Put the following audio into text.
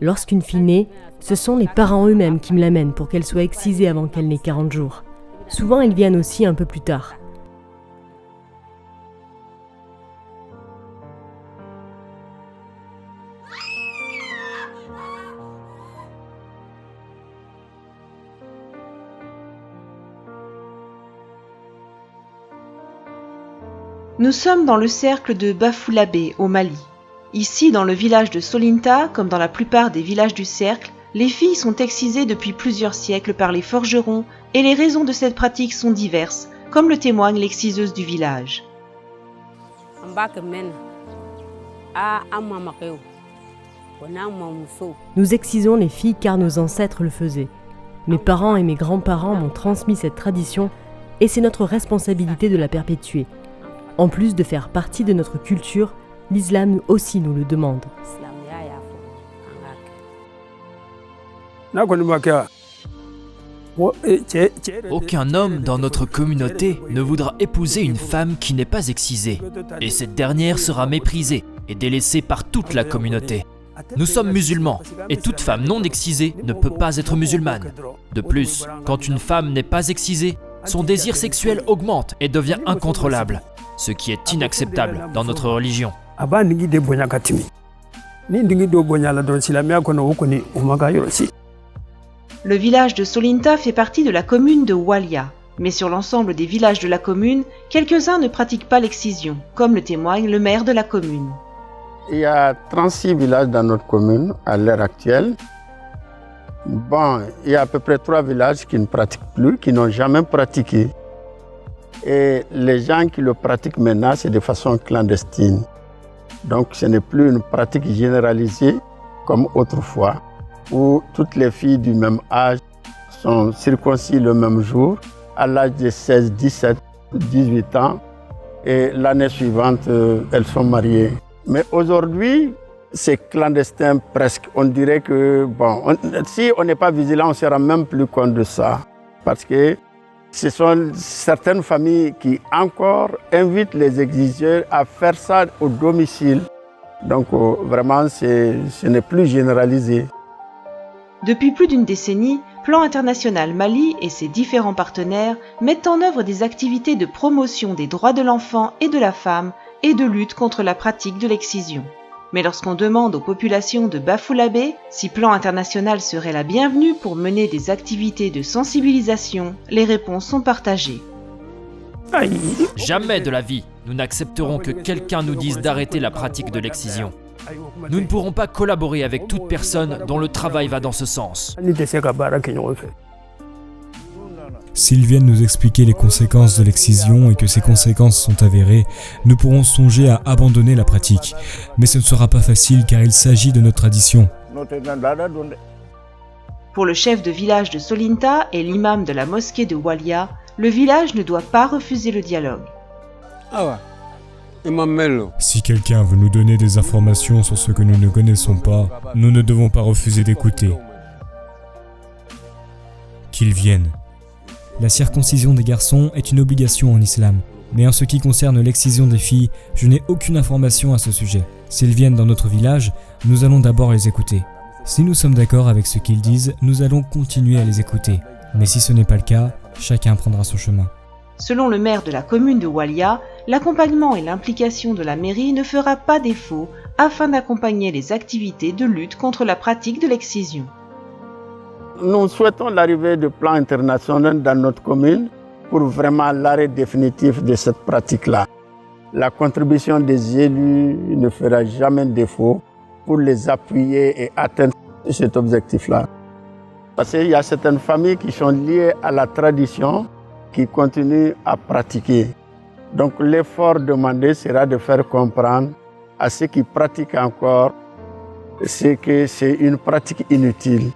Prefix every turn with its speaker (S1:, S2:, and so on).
S1: Lorsqu'une fille naît, ce sont les parents eux-mêmes qui me l'amènent pour qu'elle soit excisée avant qu'elle n'ait 40 jours. Souvent, ils viennent aussi un peu plus tard.
S2: Nous sommes dans le cercle de Bafulabe, au Mali. Ici, dans le village de Solinta, comme dans la plupart des villages du cercle, les filles sont excisées depuis plusieurs siècles par les forgerons et les raisons de cette pratique sont diverses, comme le témoigne l'exciseuse du village.
S1: Nous excisons les filles car nos ancêtres le faisaient. Mes parents et mes grands-parents m'ont transmis cette tradition et c'est notre responsabilité de la perpétuer. En plus de faire partie de notre culture, l'islam aussi nous le demande.
S3: Aucun homme dans notre communauté ne voudra épouser une femme qui n'est pas excisée, et cette dernière sera méprisée et délaissée par toute la communauté. Nous sommes musulmans, et toute femme non excisée ne peut pas être musulmane. De plus, quand une femme n'est pas excisée, son désir sexuel augmente et devient incontrôlable, ce qui est inacceptable dans notre religion.
S2: Le village de Solinta fait partie de la commune de Walia, mais sur l'ensemble des villages de la commune, quelques-uns ne pratiquent pas l'excision, comme le témoigne le maire de la commune.
S4: Il y a 36 villages dans notre commune à l'heure actuelle. Bon, il y a à peu près 3 villages qui ne pratiquent plus, qui n'ont jamais pratiqué. Et les gens qui le pratiquent maintenant, c'est de façon clandestine. Donc ce n'est plus une pratique généralisée comme autrefois, où toutes les filles du même âge sont circoncis le même jour, à l'âge de 16, 17, 18 ans, et l'année suivante, elles sont mariées. Mais aujourd'hui, c'est clandestin presque. On dirait que, si on n'est pas vigilant, on ne se rend même plus compte de ça. Parce que ce sont certaines familles qui encore invitent les exigeurs à faire ça au domicile. Donc vraiment, ce n'est plus généralisé.
S2: Depuis plus d'une décennie, Plan International Mali et ses différents partenaires mettent en œuvre des activités de promotion des droits de l'enfant et de la femme et de lutte contre la pratique de l'excision. Mais lorsqu'on demande aux populations de Bafulabe si Plan International serait la bienvenue pour mener des activités de sensibilisation, les réponses sont partagées.
S3: Jamais de la vie, nous n'accepterons que quelqu'un nous dise d'arrêter la pratique de l'excision. Nous ne pourrons pas collaborer avec toute personne dont le travail va dans ce sens.
S5: S'ils viennent nous expliquer les conséquences de l'excision et que ces conséquences sont avérées, nous pourrons songer à abandonner la pratique. Mais ce ne sera pas facile car il s'agit de notre tradition.
S2: Pour le chef de village de Solinta et l'imam de la mosquée de Walia, le village ne doit pas refuser le dialogue.
S5: Si quelqu'un veut nous donner des informations sur ce que nous ne connaissons pas, nous ne devons pas refuser d'écouter. Qu'ils viennent. La circoncision des garçons est une obligation en islam, mais en ce qui concerne l'excision des filles, je n'ai aucune information à ce sujet. S'ils viennent dans notre village, nous allons d'abord les écouter. Si nous sommes d'accord avec ce qu'ils disent, nous allons continuer à les écouter. Mais si ce n'est pas le cas, chacun prendra son chemin.
S2: Selon le maire de la commune de Walia, l'accompagnement et l'implication de la mairie ne fera pas défaut afin d'accompagner les activités de lutte contre la pratique de l'excision.
S4: Nous souhaitons l'arrivée de Plan International dans notre commune pour vraiment l'arrêt définitif de cette pratique-là. La contribution des élus ne fera jamais défaut pour les appuyer et atteindre cet objectif-là. Parce qu'il y a certaines familles qui sont liées à la tradition, qui continuent à pratiquer. Donc l'effort demandé sera de faire comprendre à ceux qui pratiquent encore que c'est une pratique inutile.